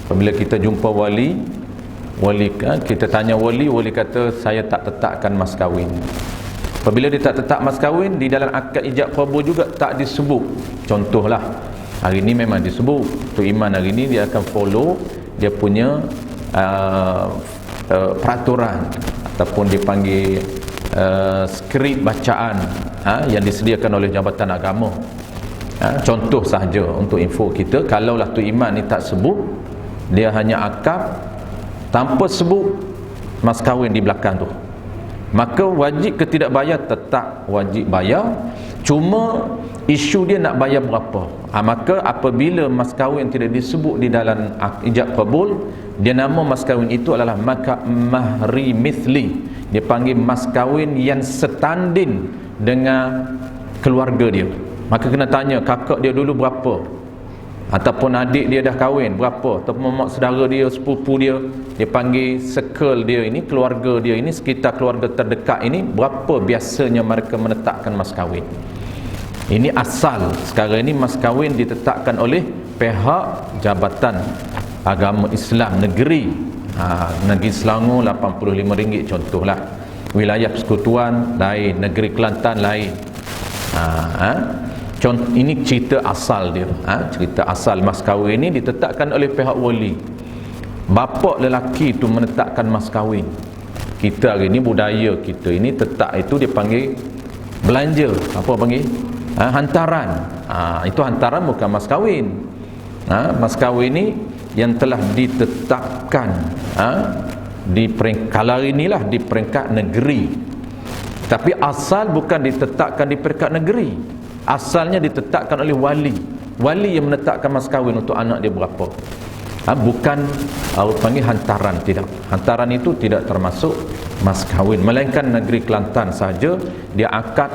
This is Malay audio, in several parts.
Apabila kita jumpa wali kita tanya wali kata saya tak tetapkan mas kahwin. Apabila dia tak tetap mas kahwin, di dalam akad ijab kabul juga tak disebut. Contohlah, hari ni memang disebut Tok Iman hari ni dia akan follow dia punya peraturan ataupun dipanggil skrip bacaan yang disediakan oleh Jabatan Agama. Contoh sahaja untuk info kita, kalaulah Tok Iman ni tak sebut, dia hanya akad tanpa sebut mas kahwin di belakang tu, maka wajib ke tidak bayar? Tetap wajib bayar, cuma isu dia nak bayar berapa. Maka apabila mas kahwin tidak disebut di dalam ijab kabul, dia nama mas kahwin itu adalah mahri mithli. Dia panggil mas kahwin yang setanding dengan keluarga dia. Maka kena tanya kakak dia dulu berapa, ataupun adik dia dah kahwin berapa, ataupun mak saudara dia, sepupu dia, dia panggil circle dia ini, keluarga dia ini, sekitar keluarga terdekat ini, berapa biasanya mereka menetapkan mas kahwin. Ini asal. Sekarang ini mas kahwin ditetapkan oleh pihak Jabatan Agama Islam negeri. Negeri Selangor RM85 contohlah. Wilayah Persekutuan lain, negeri Kelantan lain. Ini cerita asal dia. Cerita asal mas kahwin ini ditetapkan oleh pihak wali. Bapa lelaki itu menetapkan mas kahwin. Kita hari ini, budaya kita ini tetap itu dia panggil belanja. Apa panggil? Hantaran. Itu hantaran, bukan mas kahwin. Mas kahwin ini yang telah ditetapkan di peringkat inilah di peringkat negeri. Tapi asal bukan ditetapkan di peringkat negeri. Asalnya ditetapkan oleh wali. Wali yang menetapkan mas kahwin untuk anak dia berapa. Bukan panggil hantaran, tidak. Hantaran itu tidak termasuk mas kahwin, melainkan negeri Kelantan saja dia akad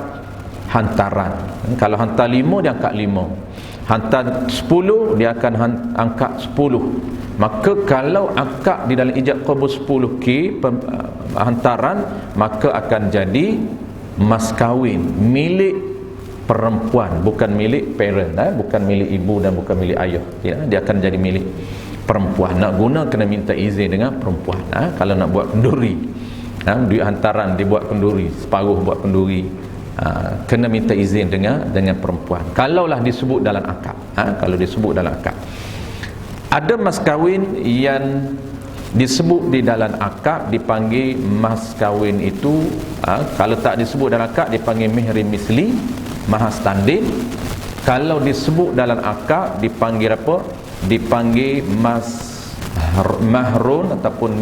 hantaran. Kalau hantar 5 dia angkat 5, hantar 10 dia akan angkat 10. Maka kalau akad di dalam ijab kabul 10k hantaran, maka akan jadi mas kahwin milik perempuan, bukan milik parent, bukan milik ibu dan bukan milik ayah. Dia akan jadi milik perempuan. Nak guna kena minta izin dengan perempuan. Kalau nak buat kenduri, duit hantaran dibuat kenduri, separuh buat kenduri, kena minta izin dengan perempuan. Kalaulah disebut dalam akad, kalau disebut dalam akad. Ada mas kahwin yang disebut di dalam akad dipanggil mas kahwin itu, kalau tak disebut dalam akad dipanggil mihri misli, mahar standing. Kalau disebut dalam akad dipanggil apa? Dipanggil mahrun ataupun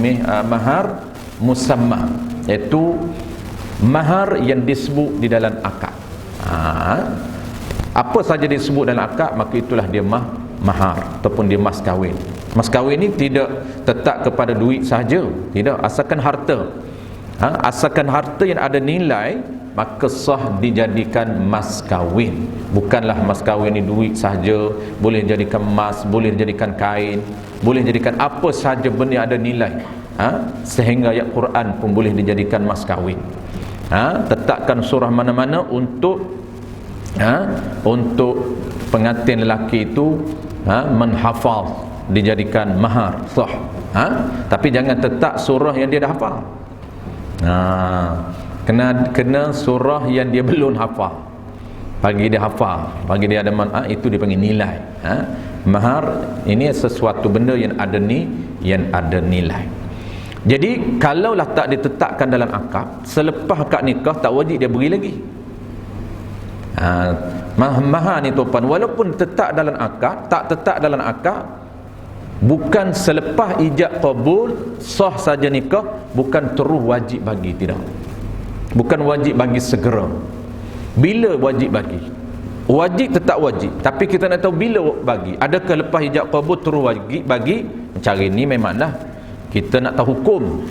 mahar musamma, iaitu mahar yang disebut di dalam akad. Apa saja disebut dalam akad, maka itulah dia mahar ataupun dia mas kahwin. Mas kahwin ini tidak tetap kepada duit sahaja, tidak, asalkan harta. Asalkan harta yang ada nilai, maka sah dijadikan mas kahwin. Bukanlah mas kahwin ni duit sahaja, boleh jadikan emas, boleh jadikan kain, boleh jadikan apa sahaja benda yang ada nilai. Sehingga ayat Quran pun boleh dijadikan mas kahwin. Tetapkan surah mana-mana untuk pengantin lelaki itu menghafal, dijadikan mahar sah. Tapi jangan tetap surah yang dia dah hafal. Kena surah yang dia belum hafal, bagi dia hafal, bagi dia ada itu dipanggil nilai. Mahar ini sesuatu benda yang ada nilai. Jadi kalaulah tak ditetapkan dalam akad, selepas akad nikah tak wajib dia beri lagi. Mahar ni tuan, walaupun tetap dalam akad, tak tetap dalam akad, bukan selepas ijab kabul sah saja nikah, bukan terus wajib bagi, tidak. Bukan wajib bagi segera. Bila wajib bagi? Wajib tetap wajib, tapi kita nak tahu bila bagi. Adakah lepas ijab kabul terus wajib bagi? Macam hari ni memanglah kita nak tahu hukum.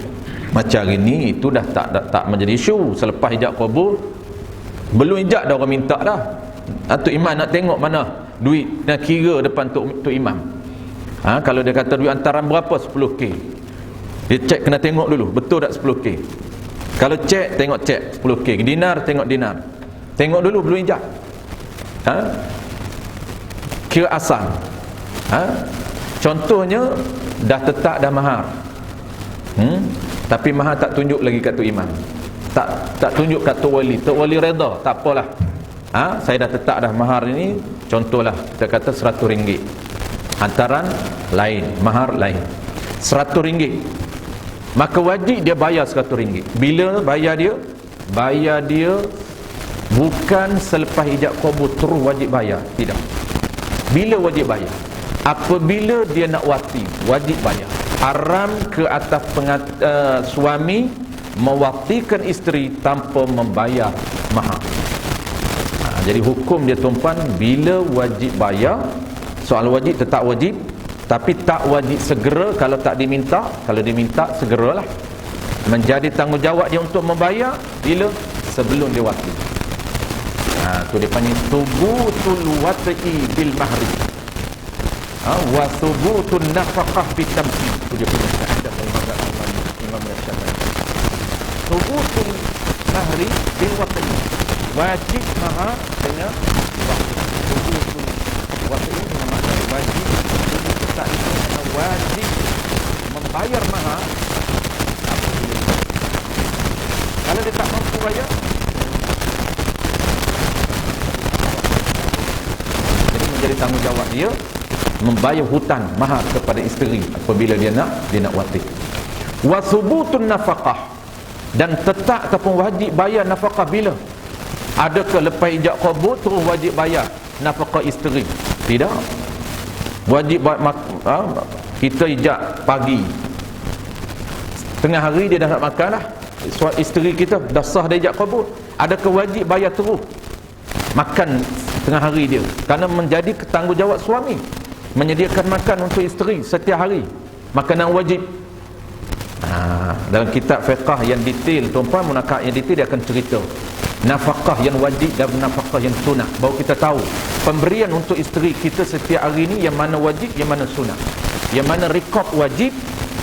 Macam hari ni itu dah tak menjadi isu. Selepas ijab kabul, belum ijab dah orang minta dah. Tok Imam nak tengok mana duit, nak kira depan Tok Imam. Kalau dia kata duit hantaran berapa, 10k, dia cek, kena tengok dulu betul tak 10k. Kalau cek, tengok cek 10k. Dinar, tengok dinar, tengok dulu belum ijab. Kira asal. Contohnya dah tetap dah mahar, tapi mahar tak tunjuk lagi kat tok imam, tak tunjuk kat tok wali reda, tak apalah. Saya dah tetap dah mahar ini, contohlah kita kata RM100, hantaran lain, mahar lain, RM100, maka wajib dia bayar RM100. Bila bayar dia? Bayar dia bukan selepas ijab kabul terus wajib bayar, tidak. Bila wajib bayar? Apabila dia nak wati, wajib bayar. Haram ke atas suami mewatikan isteri tanpa membayar mahar. Jadi hukum dia tuan-puan, bila wajib bayar, soal wajib tetap wajib, tapi tak wajib segera kalau tak diminta. Kalau diminta segeralah. Menjadi tanggungjawab dia untuk membayar bila? Sebelum dia wati. Tu dia panggil thubutul wat'i bil mahri, wa thubutun nafaqah bitamkin. Tu dia punya kaedah Imam Syafi'i. Thubutul mahri bil wat'i, wajib mahar dengan thubutul wat'i, dengan makna wajib. Tak itu wajib membayar mahar. Kalau dia tak mampu bayar, jadi menjadi tanggungjawab dia membayar hutang mahar kepada isteri apabila dia nak wati. Wa thubutun nafaqah, dan tetap ataupun wajib bayar nafaqah bila? Adakah lepas ijab kabul terus wajib bayar nafaqah isteri? Tidak. Wajib kita ijab pagi, tengah hari dia dah nak makan dah, isteri kita dah sah dia ijab kabul, adakah wajib bayar terus makan tengah hari dia? Kerana menjadi tanggungjawab suami menyediakan makan untuk isteri setiap hari, makanan wajib. Dalam kitab fiqh yang detail tuan-puan, munakah yang detail, dia akan cerita nafkah yang wajib dan nafkah yang sunat, baru kita tahu pemberian untuk isteri kita setiap hari ni yang mana wajib, yang mana sunat, yang mana rekod wajib,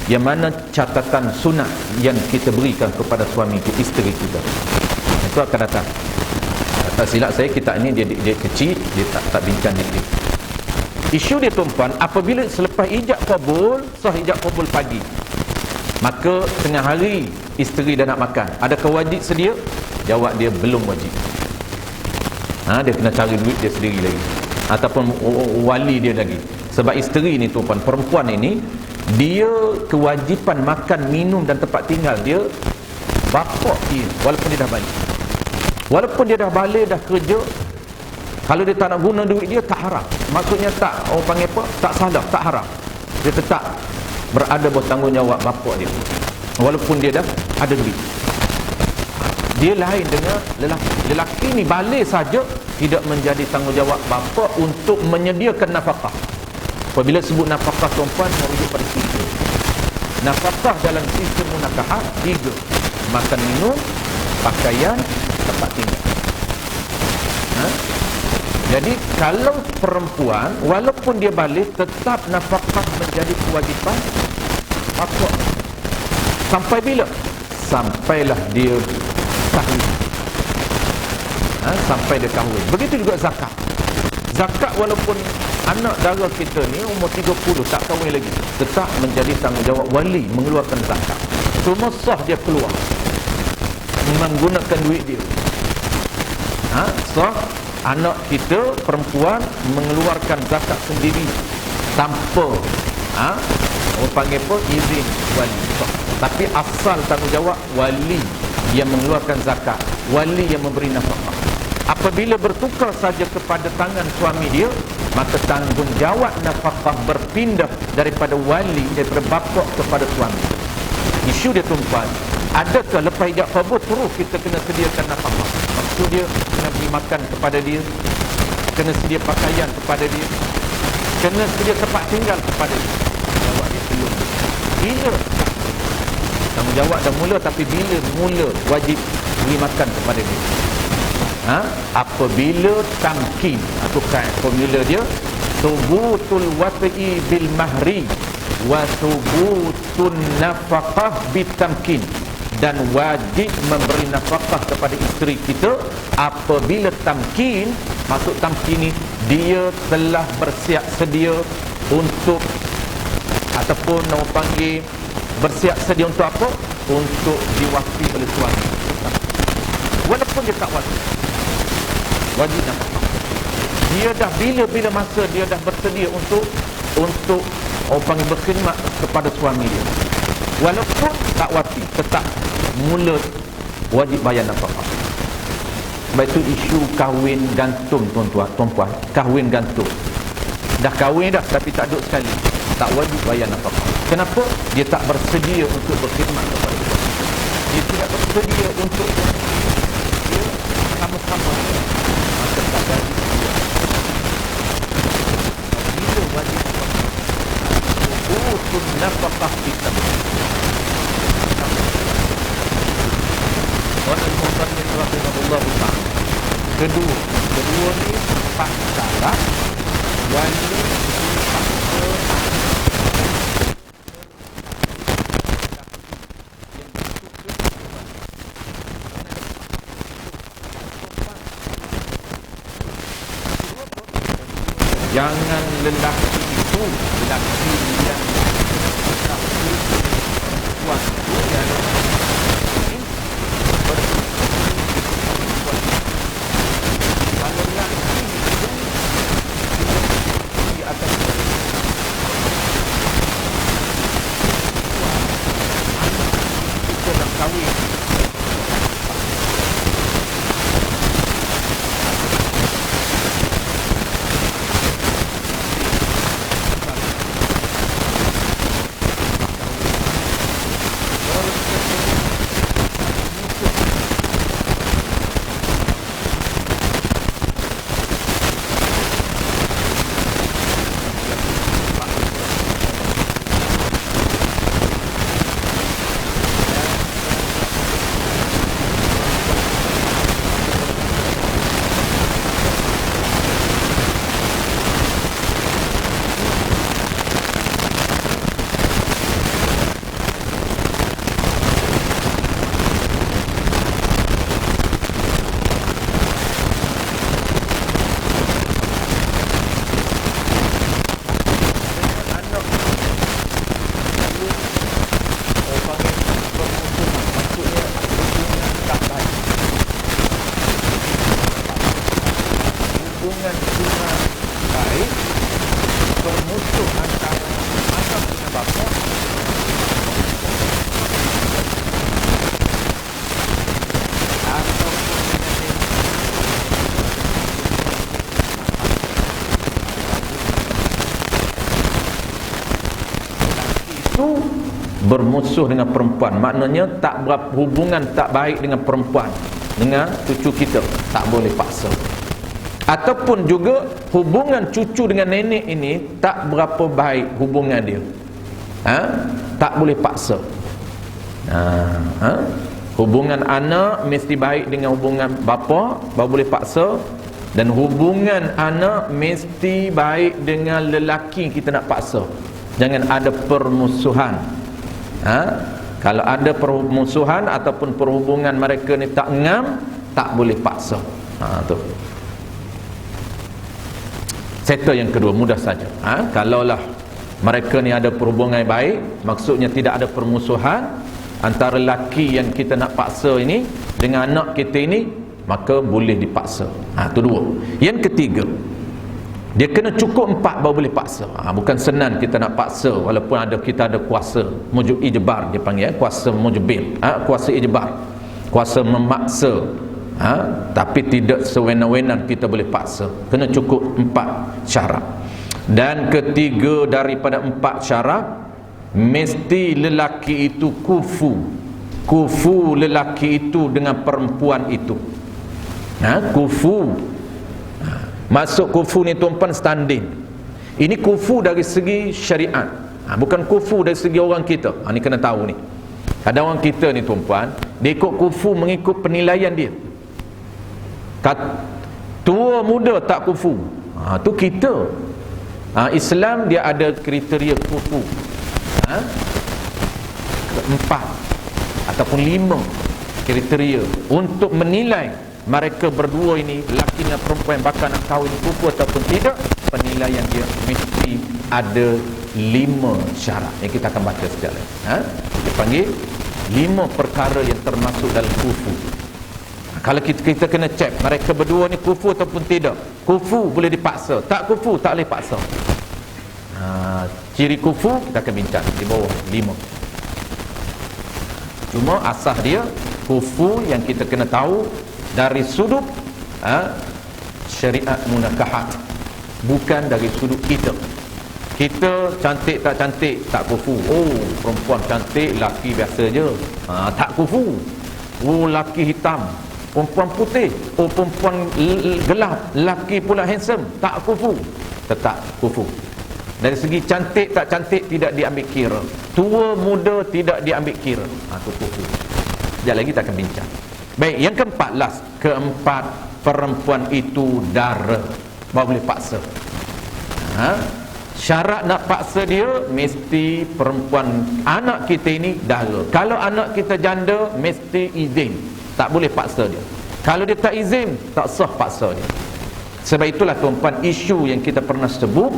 yang mana catatan sunat yang kita berikan kepada suami kita, isteri kita. Itu akan datang. Tak silap saya, kitab ini dia kecil, dia tak bincang detail. Isu dia tuan-puan, apabila selepas ijab kabul, sah ijab kabul pagi, maka tengah hari isteri dah nak makan, adakah wajib sedia? Jawab dia belum wajib. Dia kena cari duit dia sendiri lagi, ataupun wali dia lagi. Sebab isteri ni tuan-puan, perempuan ini, dia kewajipan makan, minum dan tempat tinggal dia bapak dia, walaupun dia dah balik. Walaupun dia dah balik, dah kerja, kalau dia tak nak guna duit dia, tak haram. Maksudnya tak, orang panggil apa? Tak salah, tak haram. Dia tetap berada bertanggungjawab bapak dia, walaupun dia dah ada duit. Dia lain dengan lelaki. Lelaki ni balik saja, tidak menjadi tanggungjawab bapa untuk menyediakan nafkah. Apabila sebut nafkah tuan-puan, merujuk pada tiga. Nafkah dalam sistem munakahat tiga: makan minum, pakaian, tempat tinggal. Jadi kalau perempuan, walaupun dia balik, tetap nafkah menjadi kewajipan bapa. Sampai bila? Sampailah dia kahwin. Sampai dia kahwin. Begitu juga zakat. Zakat walaupun anak dara kita ni umur 30 tak kahwin lagi, tetap menjadi tanggungjawab wali mengeluarkan zakat. Cuma sah dia keluar menggunakan duit dia. Sah anak kita perempuan mengeluarkan zakat sendiri tanpa orang panggil apa, izin wali. Tapi asal tanggungjawab wali yang mengeluarkan zakat, wali yang memberi nafkah. Apabila bertukar saja kepada tangan suami dia, maka tanggungjawab nafkah berpindah daripada wali, daripada bapa kepada suami. Isu dia tuan-tuan, adakah lepas ijab kabul terus kita kena sediakan nafkah? Maksud dia kena beri makan kepada dia, kena sedia pakaian kepada dia, kena sedia tempat tinggal kepada dia? Jawab dia belum. Bila tanggungjawab dah mula, tapi bila mula wajib beri makan kepada dia? Apabila tamkin, atau apabila dia thubutul wat'i bil mahri wa thubutun nafaqah bitamkin, dan wajib memberi nafkah kepada isteri kita apabila tamkin. Maksud tamkin ni, dia telah bersiap sedia untuk ataupun orang panggil bersiap sedia untuk apa? Untuk diwakfi oleh suami. Walaupun dia tak wajib, wajib nafkah. Dia dah bila masa dia dah bersedia untuk orang panggil berkhidmat kepada suami dia, walaupun tak wati, tetap mula wajib bayar nafkah. Sebab itu isu kahwin gantung, tuan-tuan, kahwin gantung. Dah kahwin dah tapi tak duduk sekali, tak wajib bayar nafkah. Kenapa? Dia tak bersedia untuk berkhidmat kepada suami. Dia tidak bersedia untuk dia sama-sama, maka tak wajib. Bila wajib utun nafkah kita. Orang muslim rahimahullah ta'ala. Kedua ni empat syarat wali jangan lelaki itu, lelaki yang perempuan itu yang kalau lelaki itu di atas anak kita dah kahwin, bermusuh dengan perempuan, maknanya tak berapa hubungan tak baik dengan perempuan, dengan cucu kita, tak boleh paksa. Ataupun juga hubungan cucu dengan nenek ini tak berapa baik hubungan dia, tak boleh paksa. Hubungan anak mesti baik dengan hubungan bapa, baru boleh paksa. Dan hubungan anak mesti baik dengan lelaki kita nak paksa. Jangan ada permusuhan. Kalau ada permusuhan ataupun perhubungan mereka ni tak ngam, tak boleh paksa. Tu sektor yang kedua, mudah saja. Kalaulah mereka ni ada perhubungan yang baik, maksudnya tidak ada permusuhan antara lelaki yang kita nak paksa ini dengan anak kita ini, maka boleh dipaksa. Itu dua. Yang ketiga, dia kena cukup 4 baru boleh paksa. Bukan senang kita nak paksa walaupun kita ada kuasa mujib ijbar, dia panggil kuasa mujibir, kuasa ijbar, kuasa memaksa. Tapi tidak sewenang-wenang kita boleh paksa. Kena cukup 4 syarat. Dan ketiga daripada 4 syarat, mesti lelaki itu kufu lelaki itu dengan perempuan itu. Kufu. Masuk kufu ni tuan-tuan standing. Ini kufu dari segi syariat, bukan kufu dari segi orang kita. Ni kena tahu ni. Ada orang kita ni tuan-tuan, dia ikut kufu mengikut penilaian dia. Tua muda tak kufu. Tu kita. Islam dia ada kriteria kufu. 4 ataupun 5 kriteria untuk menilai mereka berdua ini, lelaki dan perempuan, bakal nak kahwin kufu ataupun tidak. penilaian dia mesti ada 5 syarat yang kita akan baca sekejap lagi. Dia panggil 5 perkara yang termasuk dalam kufu. Kalau kita kena cek mereka berdua ni kufu ataupun tidak. Kufu boleh dipaksa, tak kufu tak boleh paksa. Ciri kufu kita akan bincang di bawah 5. Cuma asas dia kufu yang kita kena tahu dari sudut syariat munakahat, bukan dari sudut kita. Kita cantik tak cantik tak kufu. Oh, perempuan cantik, laki biasa je, tak kufu. Oh, laki hitam, perempuan putih, oh perempuan gelap, laki pula handsome, tak kufu. Tetap kufu. Dari segi cantik tak cantik tidak diambil kira, tua muda tidak diambil kira. Itu kufu. Sekejap lagi kita akan bincang. Baik, yang keempat, perempuan itu dara, baru boleh paksa. Syarat nak paksa dia mesti perempuan, anak kita ini dara. Kalau anak kita janda mesti izin, tak boleh paksa dia. Kalau dia tak izin, tak sah paksa dia. Sebab itulah tuan-tuan, isu yang kita pernah sebut,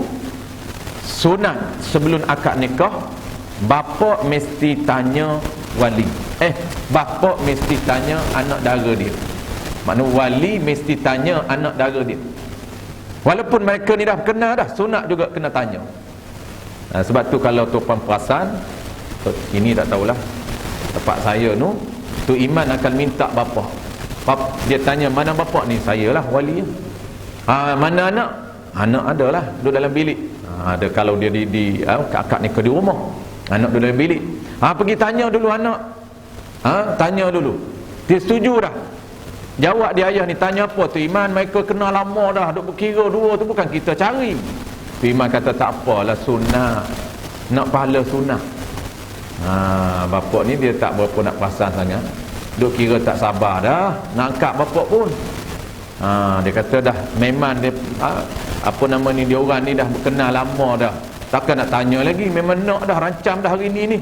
sunat sebelum akad nikah, bapa mesti tanya wali. Bapa mesti tanya anak dara dia. Maknanya wali mesti tanya anak dara dia. Walaupun mereka ni dah kenal dah, sunat juga kena tanya. Sebab tu kalau tuan-tuan perasan, ini tak tahulah, tempat saya tu Iman akan minta bapa. Dia tanya, mana bapa ni? Saya lah wali. Mana anak? Anak adalah duduk dalam bilik. Ada kalau dia di akad nikah di rumah, anak duduk dalam bilik. Pergi tanya dulu anak. Tanya dulu. Dia setuju dah. Jawab dia, ayah ni tanya apa tu Iman, mereka kenal lama dah, duk berkira dua tu bukan kita cari. Tu Iman kata tak apalah, sunat, nak pahala sunat. Bapak ni dia tak berapa nak perasan sangat, duk kira tak sabar dah nak angkat bapak pun. Dia kata dah memang dia apa nama ni, dia orang ni dah berkenal lama dah, takkan nak tanya lagi, memang nak dah, rancam dah hari ni.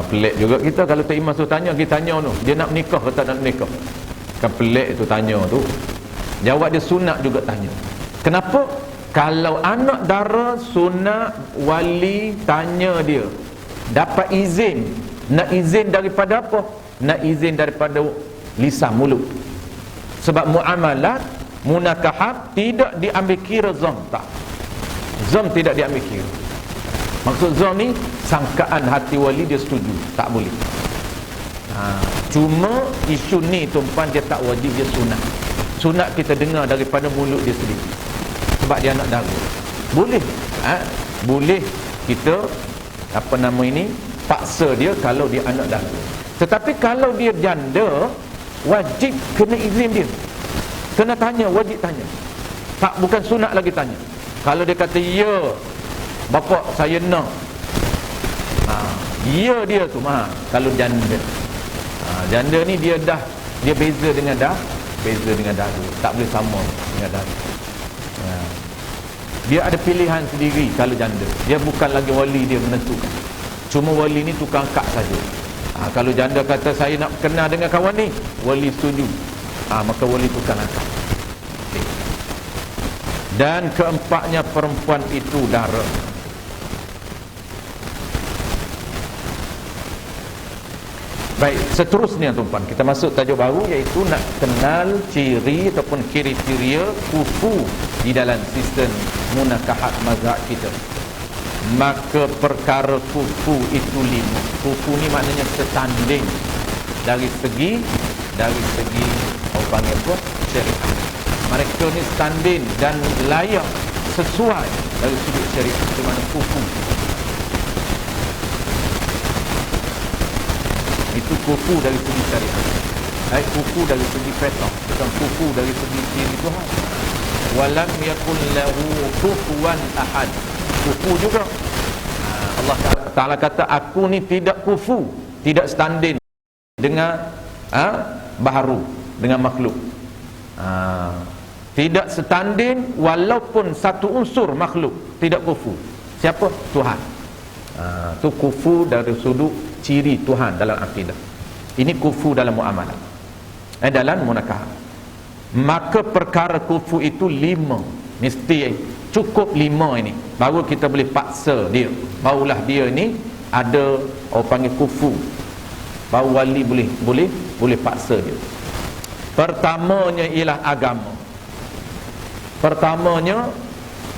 Pelik juga kita kalau tak Iman suruh tanya, kita tanya tu dia nak menikah ke tak nak menikah. Kan pelik tu tanya tu. Jawab dia sunat juga tanya. Kenapa? Kalau anak dara sunat wali tanya dia, dapat izin. Nak izin daripada apa? Nak izin daripada lisan mulut. Sebab muamalat munakahat tidak diambil kira zam, tak. Zam tidak diambil kira. Maksud zam ni sangkaan hati wali dia setuju, tak boleh. Cuma isu ni tuan-tuan, dia tak wajib, dia sunat. Sunat kita dengar daripada mulut dia sendiri, sebab dia anak dara. Boleh boleh kita apa nama ini, paksa dia kalau dia anak dara. Tetapi kalau dia janda, wajib kena izin dia, kena tanya, wajib tanya. Tak, bukan sunat lagi tanya. Kalau dia kata ya bapak saya nak, ya dia tu kalau janda. Janda ni dia beza dengan dara, tak boleh sama dengan dara. Dia ada pilihan sendiri kalau janda. Dia bukan lagi wali dia menentukan. Cuma wali ni tukang angkat saja. Kalau janda kata saya nak kenal dengan kawan ni, wali setuju, maka wali tukang angkat. Dan keempatnya, perempuan itu dara. Baik, seterusnya tuan-tuan, kita masuk tajuk baru, iaitu nak kenal ciri ataupun kriteria kufu di dalam sistem munakahat mazhab kita. Maka perkara kufu itu 5. Kufu ni maknanya setanding dari segi orang panggil apa? Syariat. Mereka ni standing dan layak, sesuai dari sudut syariat. Itu makna kufu. Itu kufu dari segi syariat. Kufu dari segi fitrah, bukan kufu dari segi diri Tuhan. Walam yakun lahu kufuwan ahad. Kufu juga. Allah Ta'ala kata, aku ni tidak kufu, tidak standing dengan baharu, dengan makhluk. Tidak standing walaupun satu unsur makhluk, tidak kufu. Siapa? Tuhan. Itu kufu dari sudut ciri Tuhan dalam akidah. Ini kufu dalam muamalah, dalam munakahat. Maka perkara kufu itu 5. Mesti cukup 5 ini baru kita boleh paksa dia, barulah dia ni ada orang panggil kufu, baru wali boleh paksa dia. Pertamanya ialah agama. Pertamanya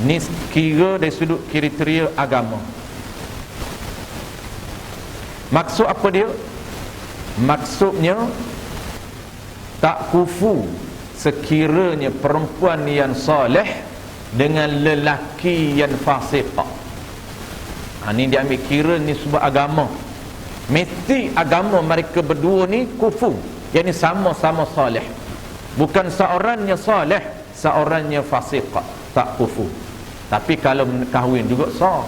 ni kira dari sudut kriteria agama. Maksud apa dia? Maksudnya tak kufu sekiranya perempuan yang soleh dengan lelaki yang fasik. Ni dia ambil kira ni sebuah agama. Mesti agama mereka berdua ni kufu, yang ni sama-sama soleh. Bukan seorangnya soleh, seorangnya fasik, tak kufu. Tapi kalau kahwin juga sah.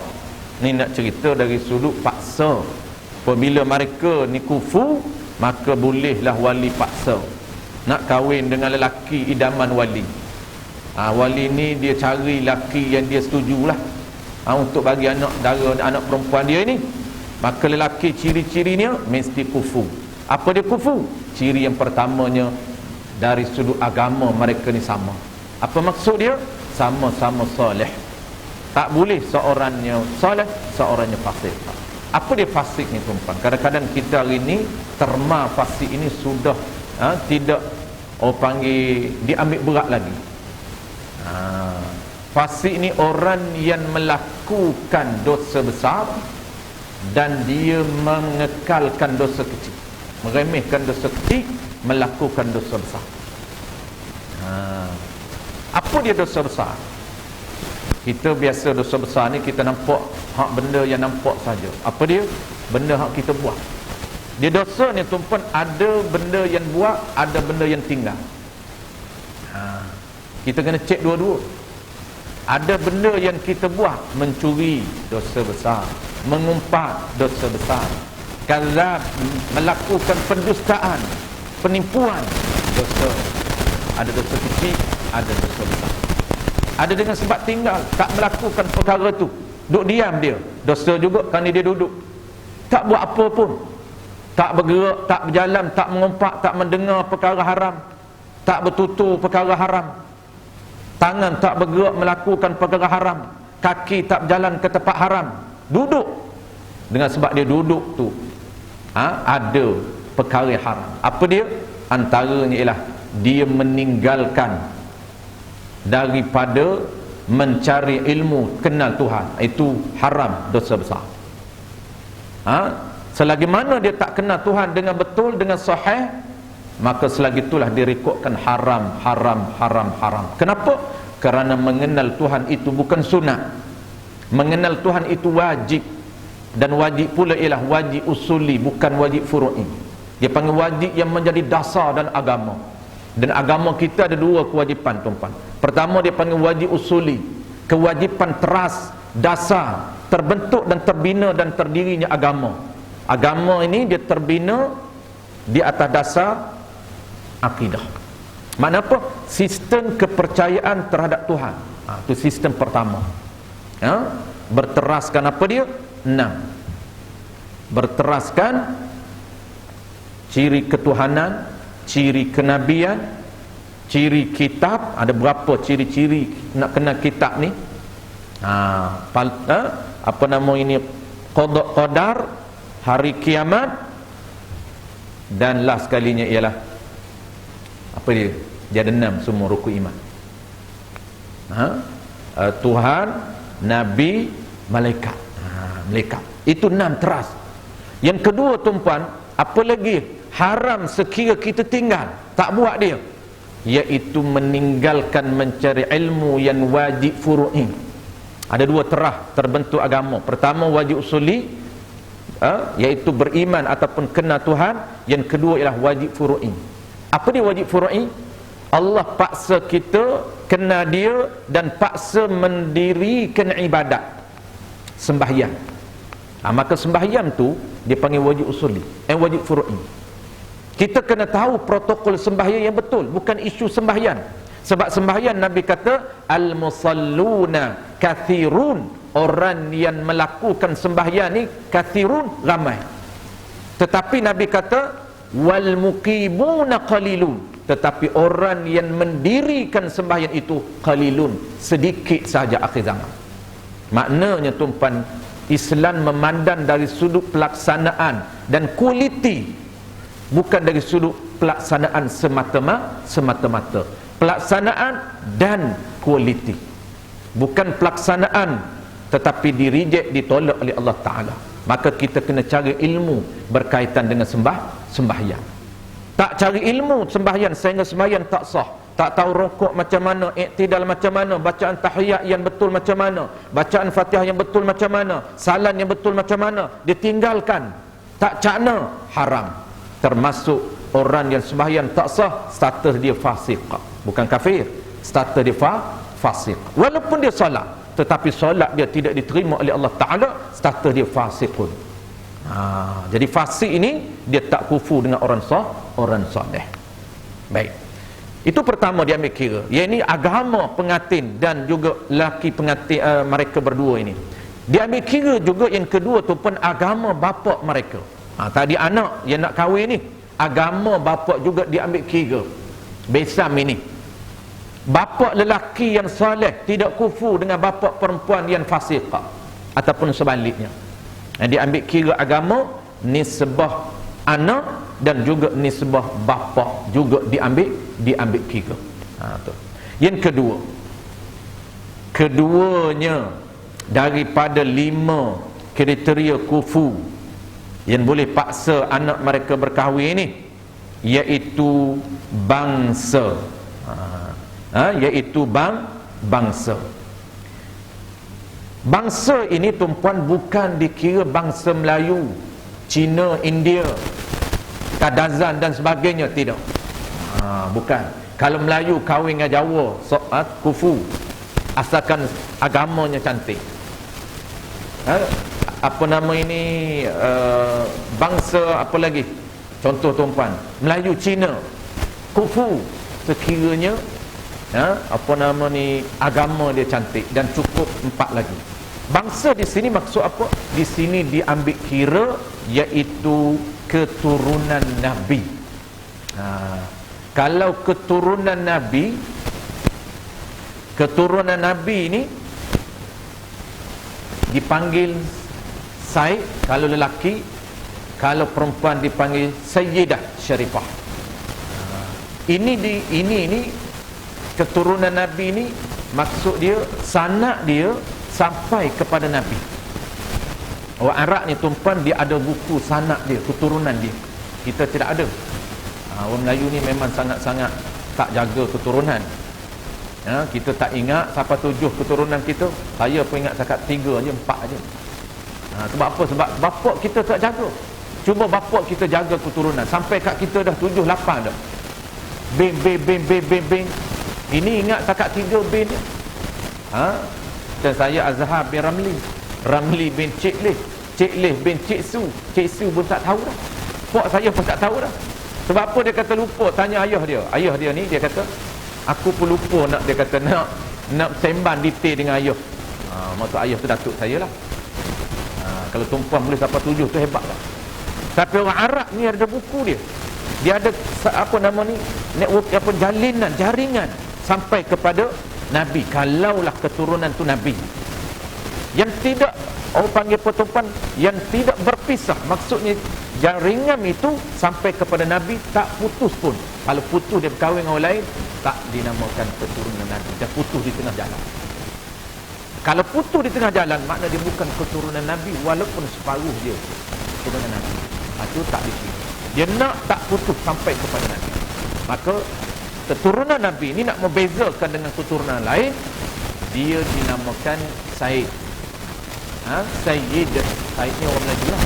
Ni nak cerita dari sudut paksa. Apabila mereka ni kufu, maka bolehlah wali paksa nak kahwin dengan lelaki idaman wali. Wali ni dia cari lelaki yang dia setujulah untuk bagi anak dara anak perempuan dia ni. Maka lelaki ciri-cirinya mesti kufu. Apa dia kufu? Ciri yang pertamanya dari sudut agama mereka ni sama. Apa maksud dia? Sama-sama soleh. Tak boleh seorangnya soleh, seorangnya fasik. Apa dia fasik ni tuan-tuan? Kadang-kadang kita hari ni terma fasik ini sudah tidak orang panggil diambil berat lagi. Fasik ni orang yang melakukan dosa besar dan dia mengekalkan dosa kecil, meremehkan dosa kecil, melakukan dosa besar. Apa dia dosa besar? Kita biasa dosa besar ni kita nampak hak benda yang nampak saja. Apa dia? Benda hak kita buat. Dia dosa ni tuan-tuan, ada benda yang buat, ada benda yang tinggal. Kita kena cek dua-dua. Ada benda yang kita buat, mencuri, dosa besar, mengumpat, dosa besar, kazab, melakukan pendustaan, penipuan, dosa. Ada dosa kecil, ada dosa besar. Ada dengan sebab tinggal, tak melakukan perkara tu, duduk diam dia, dosa juga kerana dia duduk, tak buat apa pun, tak bergerak, tak berjalan, tak mengumpat, tak mendengar perkara haram, tak bertutur perkara haram, tangan tak bergerak melakukan perkara haram, kaki tak berjalan ke tempat haram, duduk. Dengan sebab dia duduk tu ada perkara haram. Apa dia? Antaranya ialah dia meninggalkan daripada mencari ilmu, kenal Tuhan. Itu haram, dosa besar. Selagi mana dia tak kenal Tuhan dengan betul, dengan sahih, maka selagi itulah direkodkan haram, haram, haram, haram. Kenapa? Kerana mengenal Tuhan itu bukan sunat. Mengenal Tuhan itu wajib. Dan wajib pula ialah wajib usuli, bukan wajib furu'i. Dia panggil wajib yang menjadi dasar dan agama. Dan agama kita ada dua kewajipan tuan-tuan. Pertama dia panggil wajib usuli, kewajipan teras, dasar, terbentuk dan terbina dan terdirinya agama. Agama ini dia terbina di atas dasar akidah. Makna apa? Sistem kepercayaan terhadap Tuhan. Itu sistem pertama. Berteraskan apa dia? 6. Berteraskan ciri ketuhanan, ciri kenabian, ciri kitab. Ada berapa ciri-ciri nak kenal kitab ni? Apa nama ini? Qada qadar, hari kiamat, dan last kalinya ialah apa dia? Dia ada 6 semua rukun iman. Tuhan, Nabi, malaikat. Malaikat. Itu 6 teras. Yang kedua tuan-puan, apa lagi haram sekira kita tinggal, tak buat dia, iaitu meninggalkan mencari ilmu yang wajib furu'i. Ada 2 terah terbentuk agama. Pertama wajib usuli, iaitu beriman ataupun kenal Tuhan. Yang kedua ialah wajib furu'i. Apa dia wajib furu'i? Allah paksa kita kenal dia dan paksa mendirikan ibadat, sembahyang. Maka sembahyang tu dia panggil wajib usuli, wajib furu'i. Kita kena tahu protokol sembahyang yang betul, bukan isu sembahyang. Sebab sembahyang Nabi kata al-musalluna kathirun, orang yang melakukan sembahyang ni kathirun, ramai. Tetapi Nabi kata wal muqimuna qalilun, tetapi orang yang mendirikan sembahyang itu qalilun, sedikit saja akhir zaman. Maknanya tuan-puan, Islam memandang dari sudut pelaksanaan dan kualiti, bukan dari sudut pelaksanaan semata-mata. Pelaksanaan dan kualiti, bukan pelaksanaan tetapi direject, ditolak oleh Allah Ta'ala. Maka kita kena cari ilmu berkaitan dengan sembahyang. Tak cari ilmu sembahyang sehingga sembahyang tak sah, tak tahu rukuk macam mana, iktidal macam mana, bacaan tahiyat yang betul macam mana, bacaan Fatihah yang betul macam mana, salam yang betul macam mana, ditinggalkan, tak cakna, haram. Termasuk orang yang sembahyang tak sah, status dia fasik, bukan kafir, status dia fasik. Walaupun dia solat, tetapi solat dia tidak diterima oleh Allah Ta'ala, status dia fasik pun. Jadi fasik ini dia tak kufu dengan orang soleh. Baik, itu pertama dia ambil kira. Yang ini agama pengantin dan juga laki pengantin, mereka berdua ini dia ambil kira juga. Yang kedua tu pun agama bapa mereka. Tadi anak yang nak kahwin ni, agama bapa juga dia ambil kira. Besam ini, bapa lelaki yang soleh tidak kufu dengan bapa perempuan yang fasiqah, ataupun sebaliknya. Dia ambil kira agama, nisbah anak dan juga nisbah bapa juga diambil kira. Tu. Yang kedua, keduanya daripada 5 kriteria kufu yang boleh paksa anak mereka berkahwin ni, iaitu bangsa. Iaitu bangsa. Bangsa ini tuan-puan bukan dikira bangsa Melayu, Cina, India, Kadazan dan sebagainya, tidak. Bukan. Kalau Melayu kahwin dengan Jawa, kufu, asalkan agamanya cantik. Apa nama ini, bangsa apa lagi? Contoh tuan-puan, Melayu, Cina, kufu, sekiranya apa nama ni, agama dia cantik dan cukup 4 lagi. Bangsa di sini maksud apa? Di sini diambil kira iaitu keturunan Nabi. Kalau keturunan Nabi ini dipanggil Said kalau lelaki, kalau perempuan dipanggil Sayyidah Syarifah. Ini keturunan Nabi ini maksud dia sanak dia sampai kepada Nabi. Orang Arab ni tuan-puan, dia ada buku sanak dia, keturunan dia. Kita tidak ada. Orang Melayu ni memang sangat-sangat tak jaga keturunan. Kita tak ingat siapa 7 keturunan kita. Saya pun ingat cakap 3 je, 4 je. Sebab apa? Sebab bapak kita tak jaga. Cuba bapak kita jaga keturunan, sampai kat kita dah 7, 8 dah. Bing. Ini ingat cakap 3 bin je. Dan saya Azhar bin Ramli bin Cik Leh bin Cik Su pun tak tahu dah. Pak saya pun tak tahu dah. Sebab apa dia kata lupa? Tanya ayah dia ni, dia kata aku pun lupa dia kata nak sembang detail dengan ayah. Maksud ayah tu datuk saya lah. Kalau tumpah boleh sampai 7 tu hebat lah. Tapi orang Arab ni ada buku dia. Dia ada apa nama ni, network, apa, jaringan sampai kepada Nabi. Kalaulah keturunan tu Nabi yang tidak, orang panggil pertumpahan yang tidak berpisah, maksudnya jaringan itu sampai kepada Nabi, tak putus pun. Kalau putus dia berkahwin dengan orang lain, tak dinamakan keturunan Nabi, dia putus di tengah jalan. Kalau putus di tengah jalan, makna dia bukan keturunan Nabi, walaupun separuh dia keturunan Nabi. Itu tak dikira. Dia nak tak putus sampai kepada Nabi. Maka keturunan Nabi ini nak membezakan dengan keturunan lain, dia dinamakan Said. Sayyid. Said ni orang Melayu lah.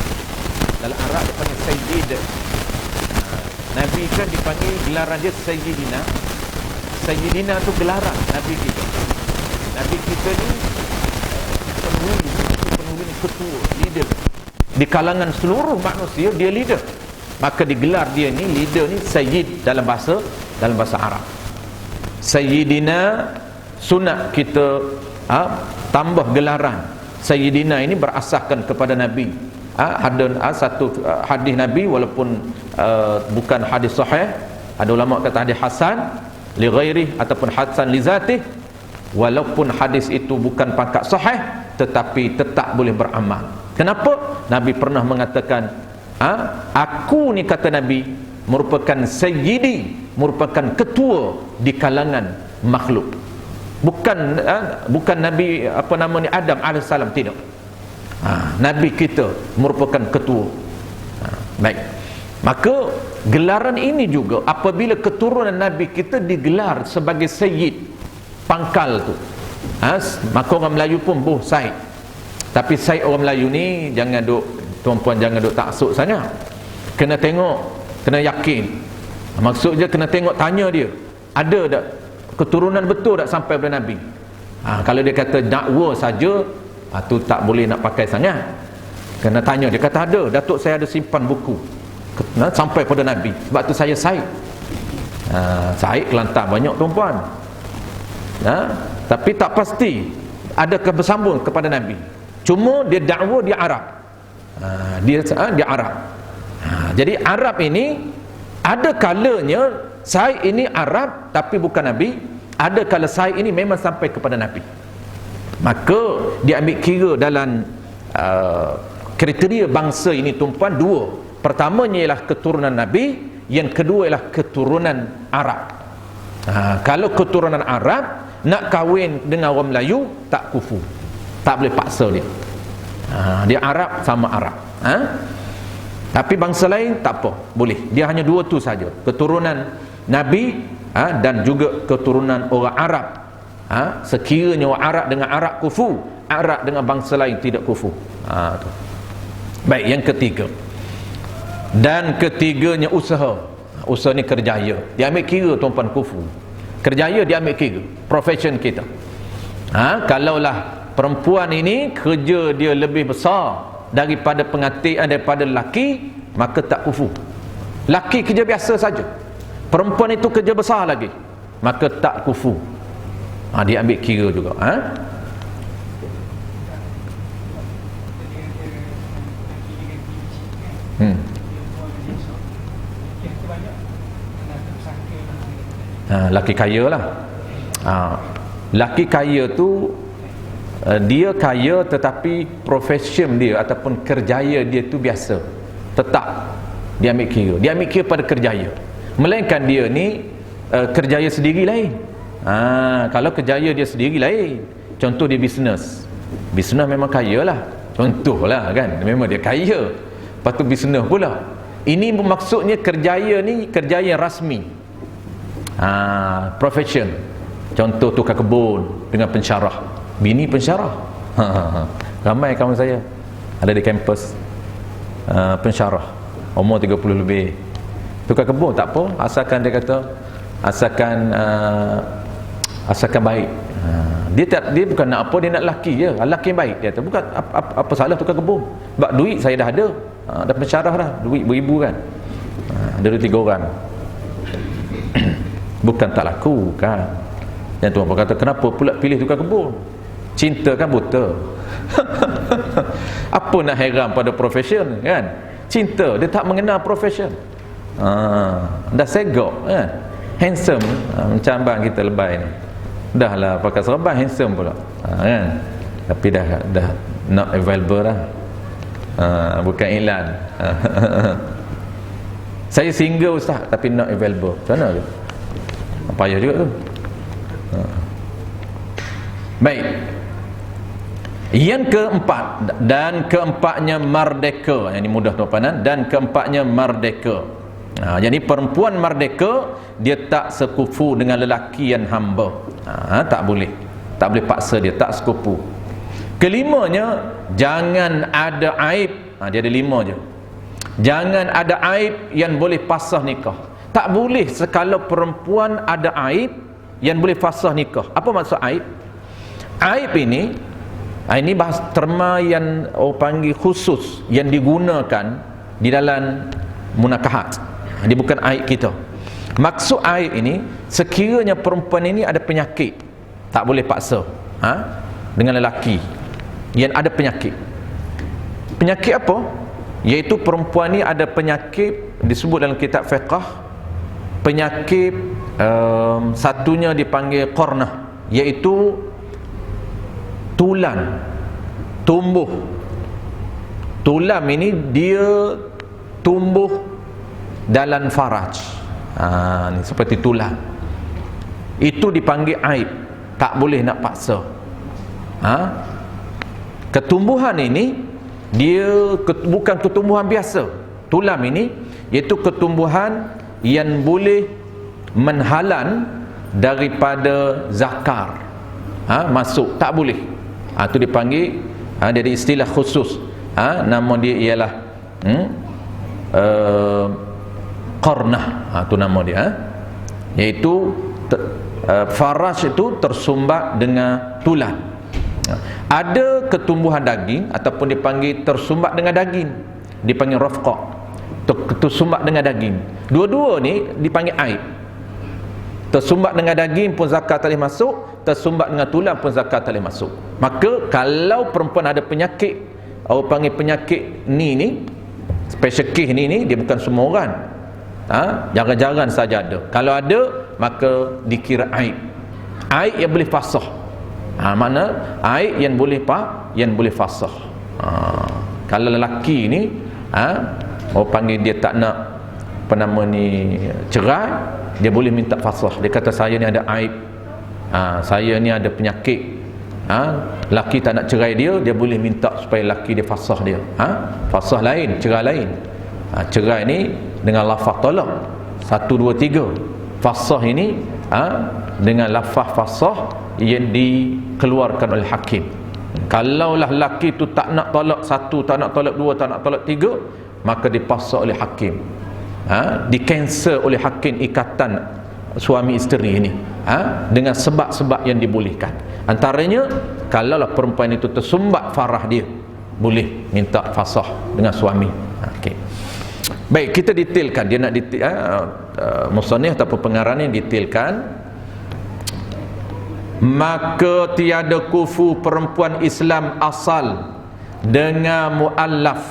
Dalam Arab dia panggil Sayyid. Nabi kan dipanggil, gelaran dia Sayyidina. Sayyidina tu gelaran Nabi kita. Nabi kita ni penghulu ni, ketua, leader. Di kalangan seluruh manusia dia leader. Maka digelar dia ni, leader ni, Sayyid dalam bahasa Arab. Sayyidina, sunat kita tambah gelaran Sayyidina ini berasaskan kepada Nabi. Ada satu hadis Nabi, walaupun bukan hadis sahih, Ada ulama kata hadis hasan li ghairi ataupun hasan li zatih, walaupun hadis itu bukan pangkat sahih tetapi tetap boleh beramal. Kenapa? Nabi pernah mengatakan, aku ni, kata Nabi, merupakan sayyidi, merupakan ketua di kalangan makhluk. Bukan Nabi Adam alaihissalam, tidak. Nabi kita merupakan ketua. Baik. Maka gelaran ini juga apabila keturunan Nabi kita digelar sebagai sayyid, pangkal tu, maka orang Melayu pun Said. Tapi Said orang Melayu ni jangan duk, tuan-puan jangan duk taksub sangat. Kena tengok, kena yakin. Maksudnya kena tengok, tanya dia, ada tak keturunan betul tak sampai kepada Nabi? Kalau dia kata dakwa saja, tu tak boleh nak pakai sangat. Kena tanya, dia kata ada, datuk saya ada simpan buku sampai pada Nabi, sebab tu saya Said. Said Kelantan banyak tuan-puan. Tapi tak pasti adakah bersambung kepada Nabi. Cuma dia dakwa dia Arab. Dia Arab. Jadi Arab ini ada kalanya Said ini Arab tapi bukan Nabi, ada kala Said ini memang sampai kepada Nabi. Maka dia ambil kira dalam kriteria bangsa ini tuan-puan dua. Pertamanya ialah keturunan Nabi, yang kedua ialah keturunan Arab. Kalau keturunan Arab nak kahwin dengan orang Melayu tak kufu, tak boleh paksa dia. Dia Arab sama Arab. Tapi bangsa lain tak apa, boleh. Dia hanya dua tu saja, keturunan Nabi dan juga keturunan orang Arab. Sekiranya orang Arab dengan Arab kufu, Arab dengan bangsa lain tidak kufu. Baik, yang ketiga. Dan ketiganya usaha. Usaha ni kerjaya. Dia ambil kira tuan-puan kufu. Kerjaya dia ambil kira, profession kita. Kalaulah perempuan ini kerja dia lebih besar daripada pengantin, daripada lelaki, maka tak kufu. Lelaki kerja biasa saja, perempuan itu kerja besar lagi, maka tak kufu. Dia ambil kira juga. Laki kaya lah. Laki kaya tu dia kaya tetapi profession dia ataupun kerjaya dia tu biasa, tetap dia ambil kira. Dia ambil kira pada kerjaya. Melainkan dia ni kerjaya sendiri lain. Kalau kerjaya dia sendiri lain. Contoh dia bisnes. Bisnes memang kaya lah, contoh lah kan, memang dia kaya. Lepas tu bisnes pula. Ini maksudnya kerjaya ni kerjaya rasmi. Profession. Contoh tukar kebun dengan pensyarah, bini pensyarah. Ramai kawan saya ada di kampus pensyarah, umur 30 lebih, tukar kebun tak apa, asalkan dia kata asalkan baik. Dia bukan nak apa, dia nak lelaki je, lelaki yang baik. Dia kata bukan apa salah tukar kebun, sebab duit saya dah ada, dah pensyarah dah, duit beribu kan. Ada 2-3 orang. Bukan tak laku kan. Yang tuan kata kenapa pula pilih tukar kebun? Cinta kan buta. Apa nak heran pada profession kan? Cinta, dia tak mengenal profession. Dah segok kan? Handsome, macam abang kita lebay ni, dah lah pakai serban handsome pula kan? Tapi dah not available lah. Bukan iklan. Saya single ustaz tapi not available. Macam mana tu? Payah juga tu. Baik. Yang keempat, dan keempatnya merdeka. Yang ini mudah tuan-tuan. Dan keempatnya merdeka. Jadi perempuan merdeka, dia tak sekufu dengan lelaki yang hamba. Tak boleh. Tak boleh paksa dia, tak sekufu. Kelimanya, jangan ada aib. Dia ada 5 je. Jangan ada aib yang boleh fasah nikah. Tak boleh sekala perempuan ada aib yang boleh fasah nikah. Apa maksud aib? Aib ini bahas terma yang orang panggil khusus, yang digunakan di dalam munakahat. Dia bukan aib kita. Maksud aib ini, sekiranya perempuan ini ada penyakit, tak boleh paksa dengan lelaki yang ada penyakit. Penyakit apa? Iaitu perempuan ini ada penyakit, disebut dalam kitab fiqh, penyakit satunya dipanggil qarnah, iaitu tulang tumbuh. Tulang ini dia tumbuh dalam faraj. Ni seperti tulang. Itu dipanggil aib, tak boleh nak paksa. Ketumbuhan ini dia bukan ketumbuhan biasa. Tulang ini iaitu ketumbuhan yang boleh menghalang daripada zakar masuk, tak boleh. Itu dipanggil dari istilah khusus, nama dia ialah qarnah. Itu nama dia, iaitu faraj itu tersumbat dengan tulang. Ada ketumbuhan daging ataupun dipanggil tersumbat dengan daging, dipanggil rafqa, tersumbat dengan daging. Dua-dua ni dipanggil aib. Tersumbat dengan daging pun zakat tak boleh masuk, tersumbat dengan tulang pun zakat tak boleh masuk. Maka kalau perempuan ada penyakit, orang panggil penyakit ni special case ni dia bukan semua orang, jarang-jarang saja ada. Kalau ada, maka dikira aib. Aib yang boleh fasah. Mana aib yang boleh fasah. Kalau lelaki ni orang panggil dia tak nak cerai, dia boleh minta fasah. Dia kata saya ni ada aib, saya ni ada penyakit. Laki tak nak cerai dia boleh minta supaya laki dia fasah dia. Fasah lain, cerai lain. Cerai ni dengan lafaz talak 1, 2, 3. Fasah ini dengan lafaz fasah yang dikeluarkan oleh hakim. Kalaulah laki tu tak nak talak 1, tak nak talak 2, tak nak talak 3, maka dipasah oleh hakim. Di-cancel oleh hakim ikatan suami isteri ini dengan sebab-sebab yang dibolehkan. Antaranya, kalaulah perempuan itu tersumbat farah dia, boleh minta fasah dengan suami. Okey. Baik, kita detailkan. Dia nak musannif ataupun pengarang ni detailkan. Maka tiada kufu perempuan Islam asal dengan muallaf.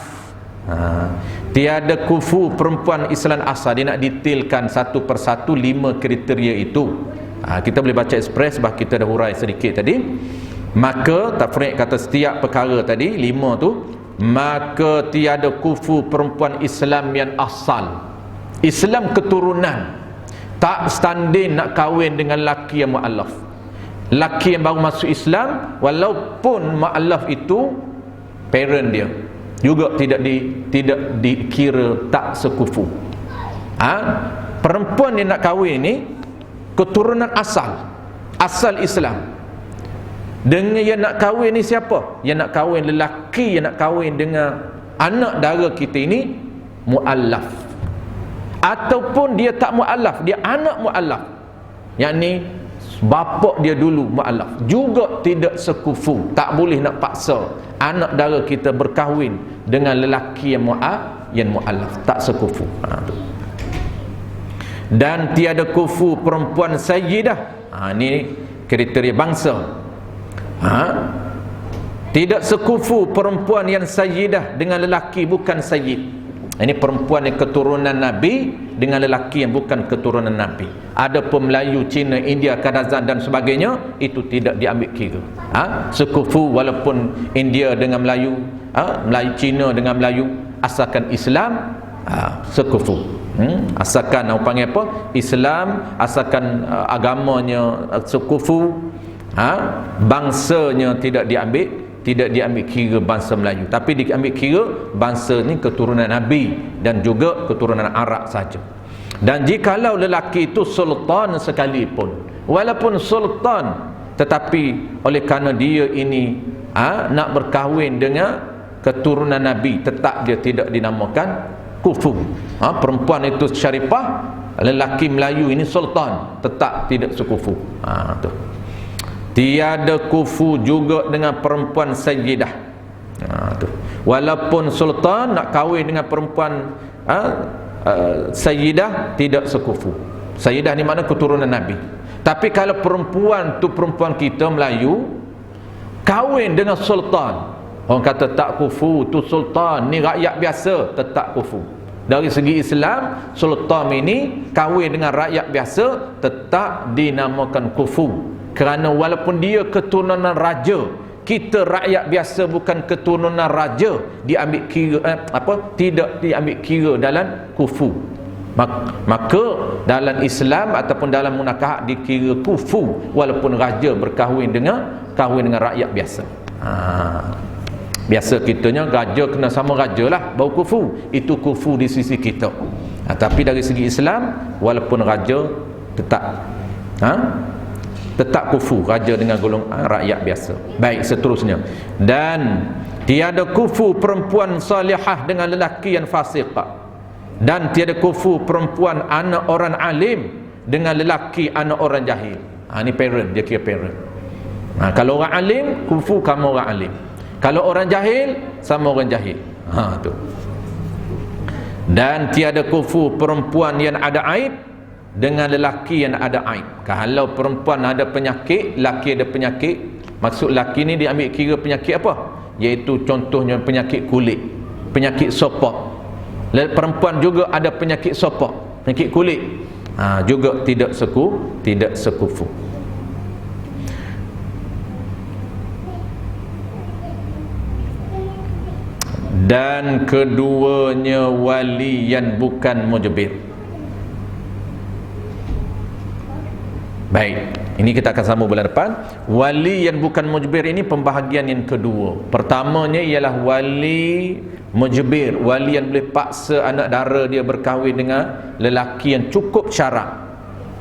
Tiada kufu perempuan Islam asal. Dia nak detailkan satu persatu 5 kriteria itu. Kita boleh baca ekspres, bah kita dah hurai sedikit tadi. Maka tafriq kata setiap perkara tadi 5 tu, maka tiada kufu perempuan Islam yang asal, Islam keturunan, tak standing nak kahwin dengan laki yang mu'allaf, laki yang baru masuk Islam, walaupun mu'allaf itu parent dia juga tidak dikira tak sekufu. Perempuan yang nak kahwin ni keturunan asal Islam. Dengan yang nak kahwin ni siapa? Yang nak kahwin, lelaki yang nak kahwin dengan anak dara kita ini mu'allaf, ataupun dia tak mu'allaf, dia anak mu'allaf, yakni bapak dia dulu mu'allaf, juga tidak sekufu. Tak boleh nak paksa anak dara kita berkahwin dengan lelaki yang mu'allaf, tak sekufu. Dan tiada kufu perempuan sayyidah. Ini kriteria bangsa. Tidak sekufu perempuan yang sayyidah dengan lelaki bukan sayyid. Ini perempuan yang keturunan Nabi dengan lelaki yang bukan keturunan Nabi. Ada pun Melayu, Cina, India, Kadazan dan sebagainya, itu tidak diambil kira. Sekufu walaupun India dengan Melayu, Melayu Cina dengan Melayu, asalkan Islam, sekufu. Asalkan orang panggil apa? Islam, asalkan agamanya sekufu, bangsanya tidak diambil kira bangsa Melayu, tapi diambil kira bangsa ni keturunan Nabi dan juga keturunan Arab saja. Dan jikalau lelaki itu sultan sekalipun, walaupun sultan, tetapi oleh kerana dia ini nak berkahwin dengan keturunan Nabi, tetap dia tidak dinamakan kufu. Perempuan itu syarifah, lelaki Melayu ini sultan, tetap tidak sekufu. Tu. Tiada kufu juga dengan perempuan sayyidah. Walaupun sultan nak kahwin dengan perempuan sayyidah, tidak sekufu. Sayyidah ni mana keturunan Nabi. Tapi kalau perempuan tu perempuan kita Melayu kahwin dengan sultan, orang kata tak kufu, tu sultan, ni rakyat biasa, tetap kufu. Dari segi Islam, sultan ini kahwin dengan rakyat biasa tetap dinamakan kufu. Kerana walaupun dia keturunan raja, kita rakyat biasa bukan keturunan raja, diambil kira tidak diambil kira dalam kufu. Maka dalam Islam ataupun dalam munakahat dikira kufu walaupun raja berkahwin dengan rakyat biasa. Biasa kitanya raja kena sama raja lah baru kufu. Itu kufu di sisi kita. Tapi dari segi Islam walaupun raja tetap kufu, raja dengan golongan rakyat biasa. Baik, seterusnya. Dan tiada kufu perempuan salihah dengan lelaki yang fasik. Dan tiada kufu perempuan anak orang alim dengan lelaki anak orang jahil. Ini parent, dia kira parent. Kalau orang alim, kufu kamu orang alim. Kalau orang jahil, sama orang jahil. Tu. Dan tiada kufu perempuan yang ada aib dengan lelaki yang ada aib. Kalau perempuan ada penyakit, lelaki ada penyakit, maksud lelaki ni dia ambil kira penyakit apa? Iaitu contohnya penyakit kulit, penyakit sopok. Perempuan juga ada penyakit sopok, penyakit kulit, juga tidak sekufu. Dan keduanya wali yang bukan mujbir. Baik, ini kita akan sambung bulan depan. Wali yang bukan mujbir ini pembahagian yang kedua. Pertamanya ialah wali mujbir, wali yang boleh paksa anak dara dia berkahwin dengan lelaki yang cukup syarat.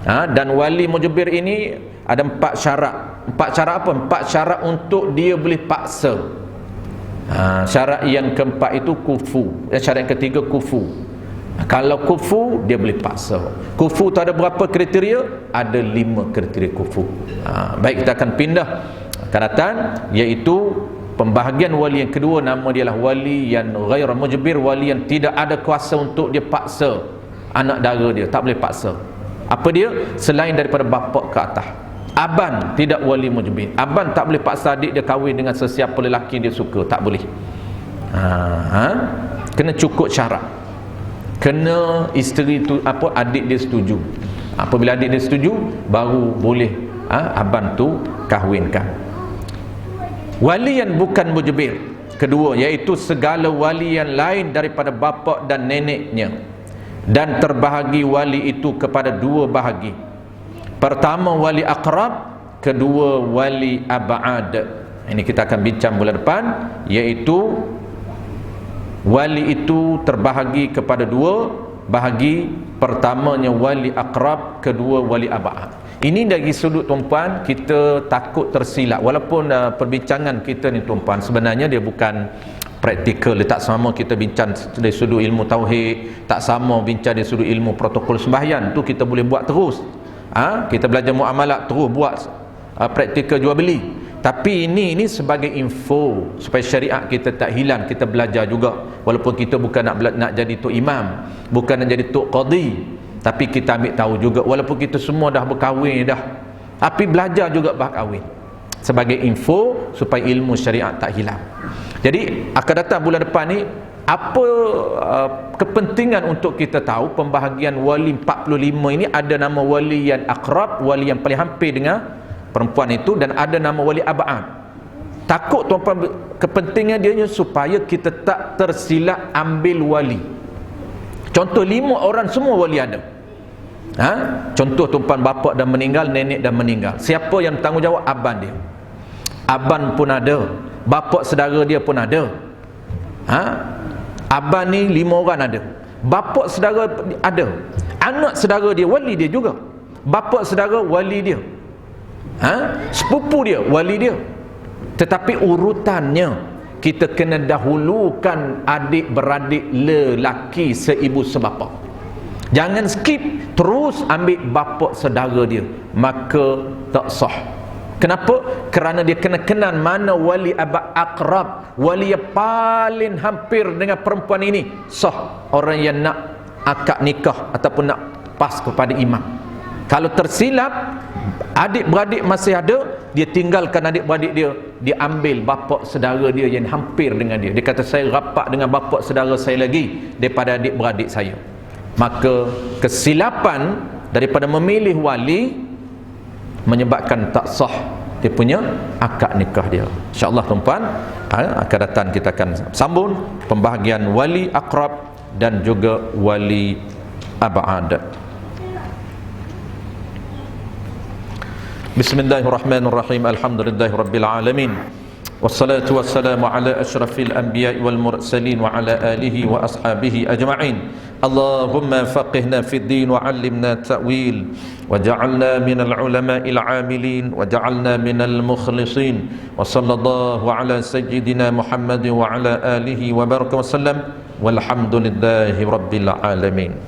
Dan wali mujbir ini ada 4 syarat. 4 syarat apa? 4 syarat untuk dia boleh paksa. Syarat yang keempat itu kufu. Syarat yang ketiga kufu. Kalau kufu, dia boleh paksa. Kufu tu ada berapa kriteria? Ada 5 kriteria kufu. Baik, kita akan pindah akan datang, iaitu pembahagian wali yang kedua. Nama dia adalah wali yang ghair mujbir, wali yang tidak ada kuasa untuk dia paksa anak dara dia, tak boleh paksa. Apa dia? Selain daripada bapa ke atas. Aban tidak wali mujbir. Aban tak boleh paksa adik dia kahwin dengan sesiapa lelaki dia suka, tak boleh. Kena cukup syarat. Kena isteri tu adik dia setuju. Apabila adik dia setuju, baru boleh aban tu kahwinkan. Wali yang bukan mujbir kedua, iaitu segala wali yang lain daripada bapa dan neneknya, dan terbahagi wali itu kepada 2 bahagi. Pertama wali aqrab, kedua wali ab'ad. Ini kita akan bincang bulan depan, iaitu wali itu terbahagi kepada 2 bahagi. Pertamanya wali aqrab, kedua wali ab'ad. Ini dari sudut tuan-puan kita takut tersilap. Walaupun perbincangan kita ni tuan-puan sebenarnya dia bukan praktikal, dia tak sama kita bincang dari sudut ilmu tauhid, tak sama bincang dari sudut ilmu protokol sembahyang. Tu kita boleh buat terus. Kita belajar muamalat terus buat praktikal jual beli. Tapi ini sebagai info supaya syariat kita tak hilang. Kita belajar juga, walaupun kita bukan nak jadi tok imam, bukan nak jadi tok qadi, tapi kita ambil tahu juga, walaupun kita semua dah berkahwin dah, tapi belajar juga berkahwin sebagai info supaya ilmu syariat tak hilang. Jadi akan datang bulan depan ni, apa kepentingan untuk kita tahu pembahagian wali 45 ini? Ada nama wali yang akrab, wali yang paling hampir dengan perempuan itu, dan ada nama wali ab'ad. Takut tuan-tuan, kepentingan dia supaya kita tak tersilap ambil wali. Contoh 5 orang semua wali ada. Contoh tuan-tuan, bapa dah meninggal, nenek dah meninggal. Siapa yang tanggungjawab? Aban dia. Aban pun ada, bapa saudara dia pun ada. Aban ni 5 orang ada. Bapa saudara ada. Anak saudara dia wali dia juga. Bapa saudara wali dia. Sepupu dia wali dia. Tetapi urutannya kita kena dahulukan adik-beradik lelaki seibu sebapa. Jangan skip terus ambil bapa saudara dia, maka tak sah. Kenapa? Kerana dia kena kenal mana wali akrab, wali yang paling hampir dengan perempuan ini, sah orang yang nak akad nikah ataupun nak pas kepada imam. Kalau tersilap, adik-beradik masih ada, dia tinggalkan adik-beradik dia, dia ambil bapa saudara dia yang hampir dengan dia. Dia kata, saya rapat dengan bapa saudara saya lagi daripada adik-beradik saya. Maka kesilapan daripada memilih wali menyebabkan tak sah dia punya akad nikah dia. InsyaAllah tuan-tuan, akan datang kita akan sambung pembahagian wali akrab dan juga wali ab'ad. Bismillahirrahmanirrahim. Alhamdulillahi rabbil alamin. Wassalatu wassalamu ala asyrafil anbiya'i wal mursalin wa ala alihi wa ashabihi ajma'in. Allahumma faqihna fid din wa 'allimna ta'wil waj'alna minal ulama'il 'amilin waj'alna minal mukhlisin. Wa sallallahu ala sayyidina Muhammad wa ala alihi wa baraka wa sallam. Walhamdulillahi rabbil alamin.